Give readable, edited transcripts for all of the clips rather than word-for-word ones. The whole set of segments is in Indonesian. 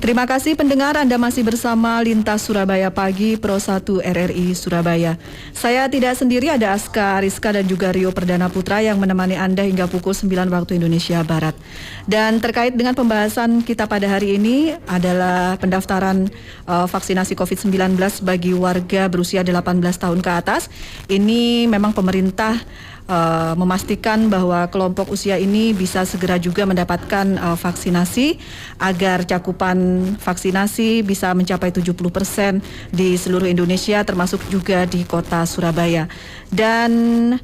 Terima kasih pendengar, Anda masih bersama Lintas Surabaya Pagi Pro 1 RRI Surabaya. Saya tidak sendiri, ada Aska Ariska dan juga Rio Perdana Putra yang menemani Anda hingga pukul 9 waktu Indonesia Barat. Dan terkait dengan pembahasan kita pada hari ini adalah pendaftaran vaksinasi COVID-19 bagi warga berusia 18 tahun ke atas. Ini memang pemerintah memastikan bahwa kelompok usia ini bisa segera juga mendapatkan vaksinasi agar cakupan vaksinasi bisa mencapai 70% di seluruh Indonesia termasuk juga di kota Surabaya. Dan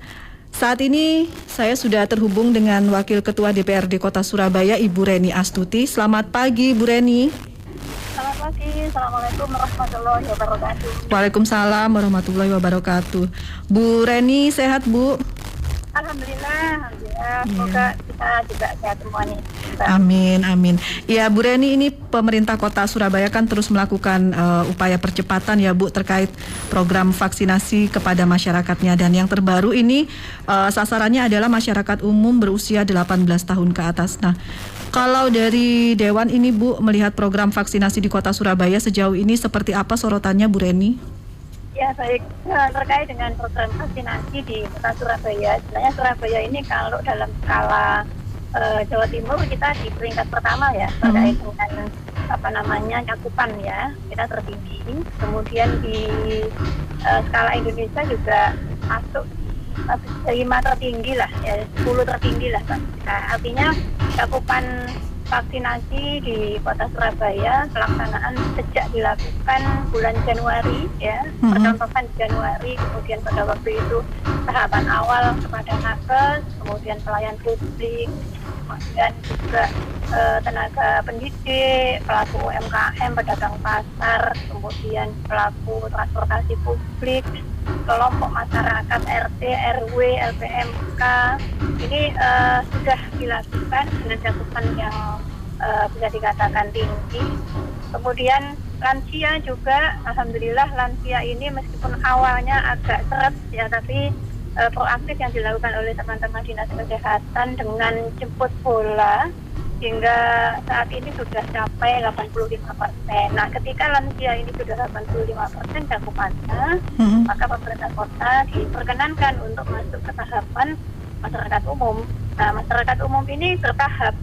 saat ini saya sudah terhubung dengan Wakil Ketua DPRD Kota Surabaya, Ibu Reni Astuti. Selamat pagi, Bu Reni. Selamat pagi, Assalamualaikum warahmatullahi wabarakatuh. Waalaikumsalam warahmatullahi wabarakatuh. Bu Reni sehat, Bu? Alhamdulillah. Semoga kita juga sehat semuanya. Amin. Ya, Bu Reni, ini pemerintah Kota Surabaya kan terus melakukan upaya percepatan ya, Bu, terkait program vaksinasi kepada masyarakatnya. Dan yang terbaru ini sasarannya adalah masyarakat umum berusia 18 tahun ke atas. Nah, kalau dari Dewan ini, Bu, melihat program vaksinasi di Kota Surabaya sejauh ini seperti apa sorotannya, Bu Reni? Ya, baik. Terkait dengan program vaksinasi di Kota Surabaya, sebenarnya Surabaya ini kalau dalam skala Jawa Timur kita di peringkat pertama ya, terkait dengan cakupan ya, kita tertinggi. Kemudian di skala Indonesia juga masuk 5 tertinggi lah, ya 10 tertinggi lah. Nah, artinya cakupan vaksinasi di Kota Surabaya pelaksanaan sejak dilakukan bulan Januari ya, percontohan Januari, kemudian pada waktu itu tahapan awal kepada nakes, kemudian pelayan publik, kemudian juga tenaga pendidik, pelaku UMKM, pedagang pasar, kemudian pelaku transportasi publik, kelompok masyarakat RT, RW, LPMK. Ini sudah dilakukan dengan cakupan yang bisa dikatakan tinggi. Kemudian lansia juga, alhamdulillah lansia ini meskipun awalnya agak seret ya, tapi proaktif yang dilakukan oleh teman-teman dinas kesehatan dengan jemput bola hingga saat ini sudah capai 85%. Nah, ketika lansia ini sudah 85% cakupannya, maka pemerintah kota diperkenankan untuk masuk ke tahapan masyarakat umum. Nah, masyarakat umum ini bertahap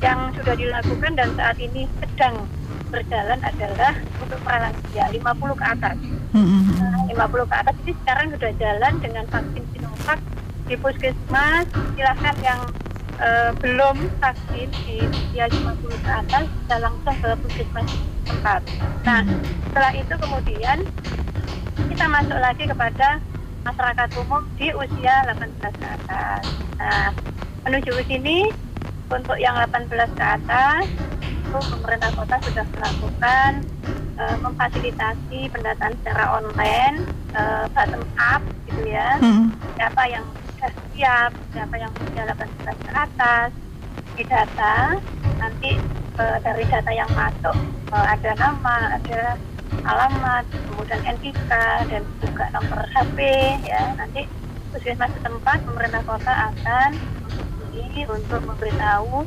yang sudah dilakukan dan saat ini sedang berjalan adalah untuk pralansia 50 ke atas. 50 ke atas ini sekarang sudah jalan dengan vaksin Sinovac di puskesmas. Silahkan yang belum vaksin di usia 50 ke atas bisa langsung ke puskesmas tempat. Nah, setelah itu kemudian kita masuk lagi kepada masyarakat umum di usia 18 ke atas. Nah, menuju ke sini untuk yang 18 ke atas itu pemerintah kota sudah melakukan memfasilitasi pendataan secara online, bottom up gitu ya. Siapa yang sudah siap, siapa yang usia 18 ke atas, didata. Nanti dari data yang masuk ada nama, ada alamat, kemudian NIK dan juga nomor HP ya. Nanti puskesmas setempat pemerintah kota akan menghubungi untuk memberitahu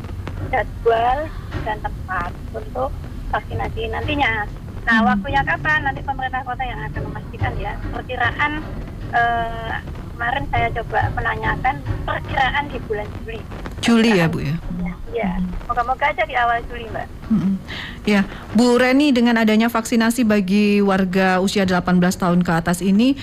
jadwal dan tempat untuk vaksinasi nantinya. Nah, waktunya kapan? Nanti pemerintah kota yang akan memastikan ya. Perkiraan kemarin saya coba menanyakan perkiraan di bulan Juli. Juli ya, Bu ya? Ya, moga-moga aja di awal Juli, Mbak. Ya, Bu Reni, dengan adanya vaksinasi bagi warga usia 18 tahun ke atas ini,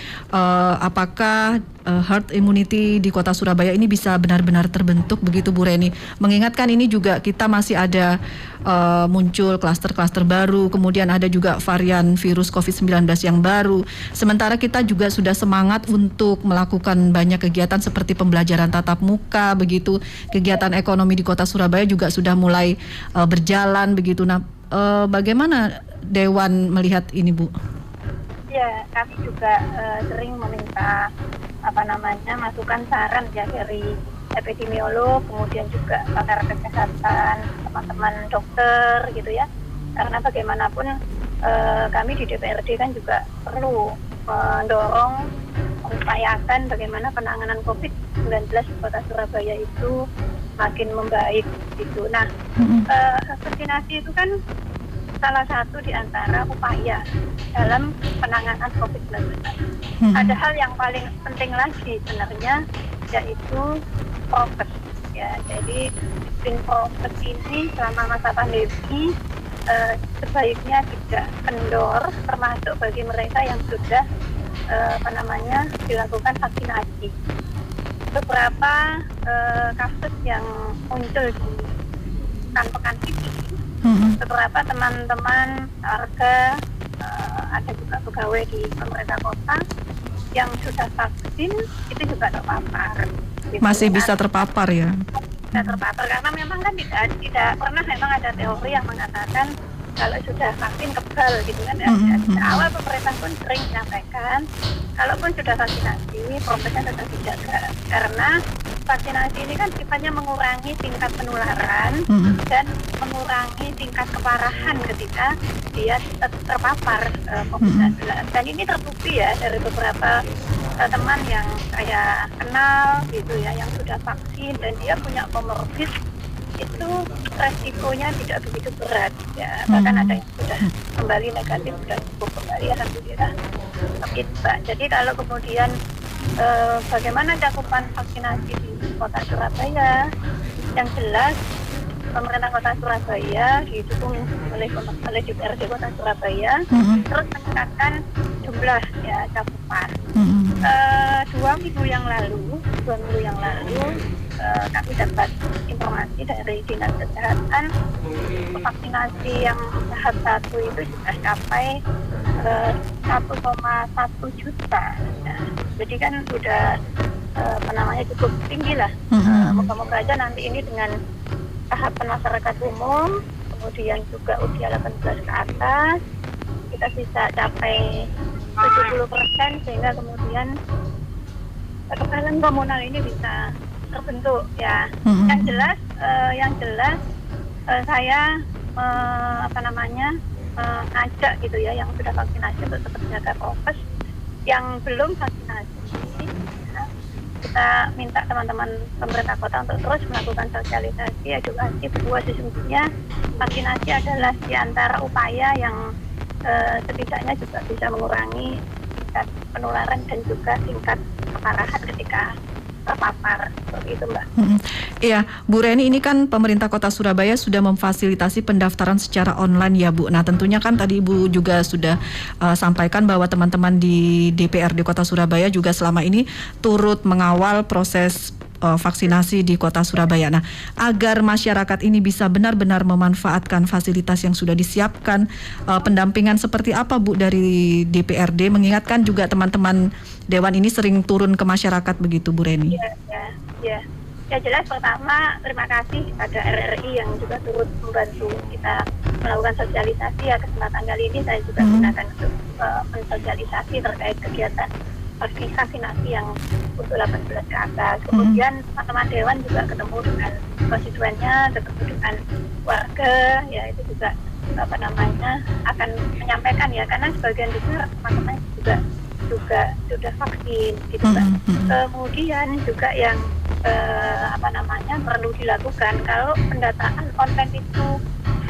apakah herd immunity di Kota Surabaya ini bisa benar-benar terbentuk begitu, Bu Reni? Mengingatkan ini juga kita masih ada muncul klaster-klaster baru, kemudian ada juga varian virus COVID-19 yang baru. Sementara kita juga sudah semangat untuk melakukan banyak kegiatan seperti pembelajaran tatap muka begitu, kegiatan ekonomi di Kota Surabaya juga sudah mulai berjalan begitu. Nah, bagaimana Dewan melihat ini, Bu? Ya, kami juga sering meminta masukan saran ya dari epidemiolog, kemudian juga pakar kesehatan, teman-teman dokter gitu ya. Karena bagaimanapun kami di DPRD kan juga perlu mendorong mengupayakan bagaimana penanganan COVID-19 di Kota Surabaya itu makin membaik gitu. Nah, vaksinasi itu kan salah satu di antara upaya dalam penanganan COVID-19. Ada hal yang paling penting lagi sebenarnya, yaitu prokes. Ya, jadi disiplin prokes ini selama masa pandemi sebaiknya tidak kendor, termasuk bagi mereka yang sudah dilakukan vaksinasi. Beberapa kasus yang muncul di pekan-pekan ini, beberapa teman-teman warga, ada juga pegawai di pemerintah kota yang sudah vaksin itu juga terpapar. Masih bisa terpapar ya? Bisa terpapar karena memang kan tidak pernah memang ada teori yang mengatakan kalau sudah vaksin kebal gitu kan ya. Awal pemerintah pun sering menyampaikan kalaupun sudah vaksinasi prosesnya tetap dijaga karena vaksinasi ini kan sifatnya mengurangi tingkat penularan dan mengurangi tingkat keparahan ketika dia terpapar COVID-19. Dan ini terbukti ya dari beberapa teman yang saya kenal gitu ya yang sudah vaksin dan dia punya comorbid, itu resikonya tidak begitu berat ya, bahkan ada yang sudah kembali negatif dan sembuh kembali, alhamdulillah. Jadi kalau kemudian bagaimana cakupan vaksinasi di Kota Surabaya, yang jelas pemerintah Kota Surabaya didukung oleh DPRD Kota Surabaya terus meningkatkan jumlah ya cakupan. 2 minggu yang lalu kami dapat informasi dari Dinas Kesehatan vaksinasi yang tahap 1 itu sudah capai 1,1 juta. Nah, jadi kan sudah cukup tinggi lah. Moga-moga aja nanti ini dengan tahapan masyarakat umum, kemudian juga usia 18 ke atas, kita bisa capai 70% sehingga kemudian kekebalan komunal ini bisa terbentuk ya. Yang jelas saya ngajak gitu ya yang sudah vaksinasi untuk tetap jaga prokes. Yang belum vaksinasi ya, kita minta teman-teman pemerintah kota untuk terus melakukan sosialisasi edukasi bahwa sesungguhnya vaksinasi adalah di antara upaya yang setidaknya juga bisa mengurangi tingkat penularan dan juga tingkat keparahan ketika terpapar, seperti itu Mbak. Iya, Bu Reni, ini kan pemerintah Kota Surabaya sudah memfasilitasi pendaftaran secara online ya Bu. Nah tentunya kan tadi Ibu juga sudah sampaikan bahwa teman-teman di DPRD Kota Surabaya juga selama ini turut mengawal proses vaksinasi di Kota Surabaya. Nah, agar masyarakat ini bisa benar-benar memanfaatkan fasilitas yang sudah disiapkan, pendampingan seperti apa Bu dari DPRD, mengingatkan juga teman-teman Dewan ini sering turun ke masyarakat begitu Bu Reni? Ya jelas pertama terima kasih pada RRI yang juga turut membantu kita melakukan sosialisasi ya. Kesempatan kali ini saya juga gunakan untuk mensosialisasi terkait kegiatan vaksinasi yang untuk 18 ke atas. Kemudian teman-teman Dewan juga ketemu dengan konstituennya, ketemu dengan warga, ya itu juga akan menyampaikan ya, karena sebagian besar teman-teman juga sudah vaksin gitu Mbak. Kemudian juga yang perlu dilakukan kalau pendataan konten itu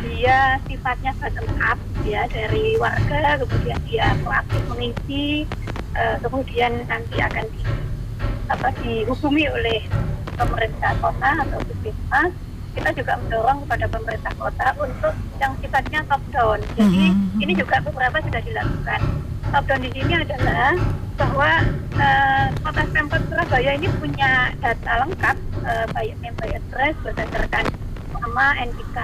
dia sifatnya bottom up ya dari warga, kemudian dia proaktif mengisi, kemudian nanti akan dihubungi oleh pemerintah kota atau Puskesmas. Kita juga mendorong kepada pemerintah kota untuk yang sifatnya top down. Jadi ini juga beberapa sudah dilakukan. Top down di sini adalah bahwa Kota Pemkot Surabaya ini punya data lengkap by name by address berdasarkan nama NIK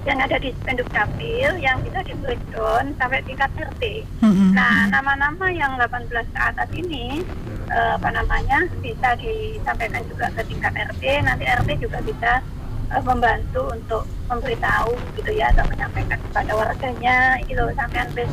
yang ada di Spenduk Capil yang bisa di breakdown sampai tingkat RT. Nah, nama-nama yang 18 ke atas ini bisa disampaikan juga ke tingkat RT. Nanti RT juga bisa membantu untuk memberitahu gitu ya, atau menyampaikan kepada warganya itu sampean wis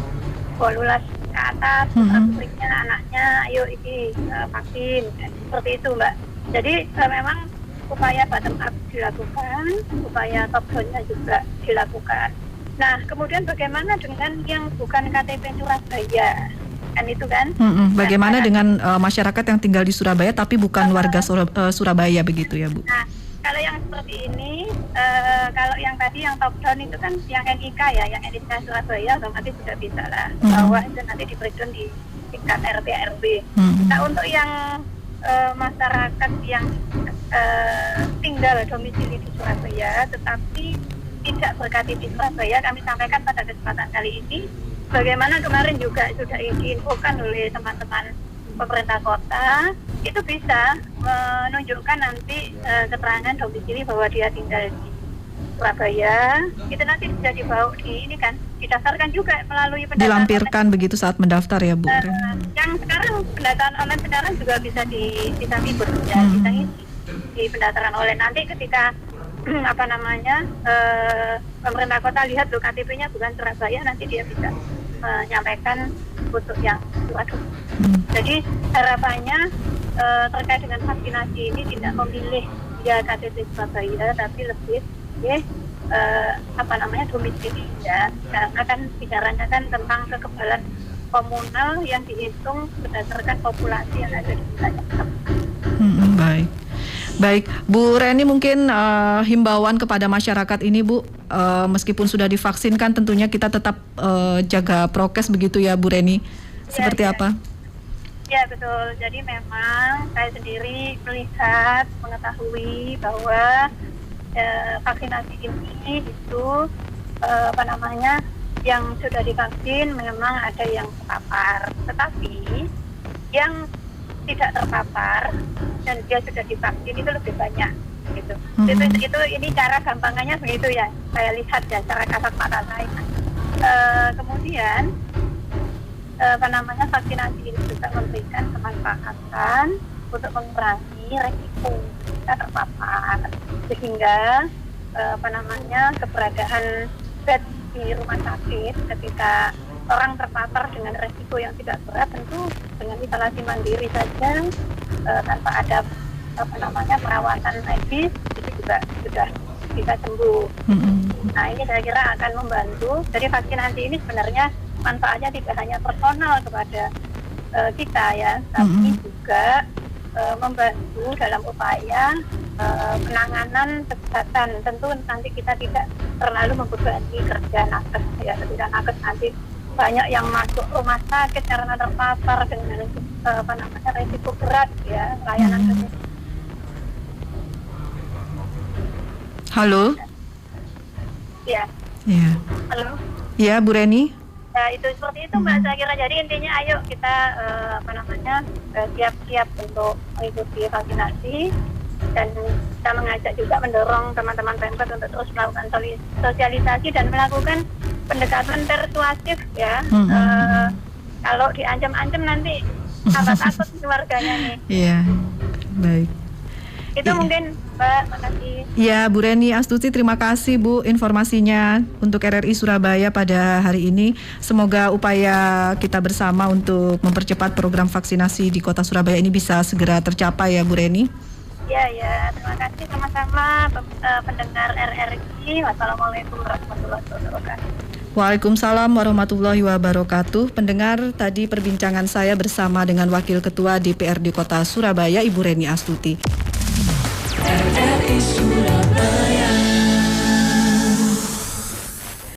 bolulas ke atas, publiknya anaknya, ayo ini vaksin, seperti itu Mbak. Jadi memang upaya bottom up dilakukan, upaya top down-nya juga dilakukan. Nah, kemudian bagaimana dengan yang bukan KTP Surabaya? kan itu kan. Bagaimana dengan masyarakat yang tinggal di Surabaya tapi bukan warga Surabaya begitu ya Bu? Nah, kalau yang seperti ini, kalau yang tadi yang top down itu kan yang NIK ya, yang NIK Surabaya otomatis sudah bisa lah. Bahwa itu nanti di breakdown di tingkat RT RW. Nah, untuk yang masyarakat yang tinggal domisili di Surabaya tetapi tidak berKTP di Surabaya, kami sampaikan pada kesempatan kali ini, bagaimana kemarin juga sudah diinfokan oleh teman-teman pemerintah kota, itu bisa menunjukkan nanti keterangan domisili bahwa dia tinggal di Surabaya, itu nanti bisa dibawa di ini kan, didaftarkan juga melalui pendataan dilampirkan online. Begitu saat mendaftar ya Bu? Yang sekarang pendataan online sekarang juga bisa bisa ngikut ya, bisa ngisi di pendaftaran online. Nanti ketika pemerintah kota lihat loh KTP-nya bukan Surabaya, nanti dia bisa menyampaikan untuk yang waduh. Jadi harapannya terkait dengan vaksinasi ini tidak memilih dia KTP Surabaya, tapi lebih domisili ya. Karena kan bicaranya kan tentang kekebalan komunal yang dihitung berdasarkan populasi yang ada di wilayah. Baik, Bu Reni, mungkin himbauan kepada masyarakat ini Bu, meskipun sudah divaksinkan tentunya kita tetap jaga prokes begitu ya Bu Reni, seperti apa? Ya betul, jadi memang saya sendiri melihat, mengetahui bahwa vaksinasi ini itu yang sudah divaksin memang ada yang terpapar, tetapi yang tidak terpapar dan dia sudah divaksin itu lebih banyak gitu. Itu ini cara gampangannya begitu ya, saya lihat ya cara kasat mata saya. Kemudian vaksinasi ini juga memberikan kemanfaatan untuk mengurangi resiko kita terpapar, sehingga keberadaan bed di rumah sakit ketika orang terpapar dengan resiko yang tidak berat tentu dengan isolasi mandiri saja tanpa ada perawatan medis itu juga sudah bisa sembuh. Nah ini saya kira akan membantu. Jadi vaksinasi ini sebenarnya manfaatnya tidak hanya personal kepada kita ya, tapi juga membantu dalam upaya penanganan kesehatan. Tentu nanti kita tidak terlalu membebani kerja nakes ya, ketika nakes nanti banyak yang masuk rumah sakit karena terpapar dengan resiko berat ya layanan kesehatan. Halo. Ya. Halo. Ya Bu Reni. Ya itu seperti itu Mbak, saya kira. Jadi intinya ayo kita siap-siap untuk mengikuti vaksinasi, dan kita mengajak juga mendorong teman-teman Pemkot untuk terus melakukan sosialisasi dan melakukan pendekatan persuasif ya. Kalau diancam-ancam nanti takut keluarganya nih. Iya, baik. Itu mungkin Mbak, makasih. Ya, Bu Reni Astuti, terima kasih Bu informasinya untuk RRI Surabaya pada hari ini. Semoga upaya kita bersama untuk mempercepat program vaksinasi di Kota Surabaya ini bisa segera tercapai ya Bu Reni. Ya, terima kasih sama-sama pendengar RRI. Wassalamualaikum warahmatullahi wabarakatuh. Waalaikumsalam warahmatullahi wabarakatuh. Pendengar, tadi perbincangan saya bersama dengan Wakil Ketua DPRD Kota Surabaya, Ibu Reni Astuti. RRI Surabaya.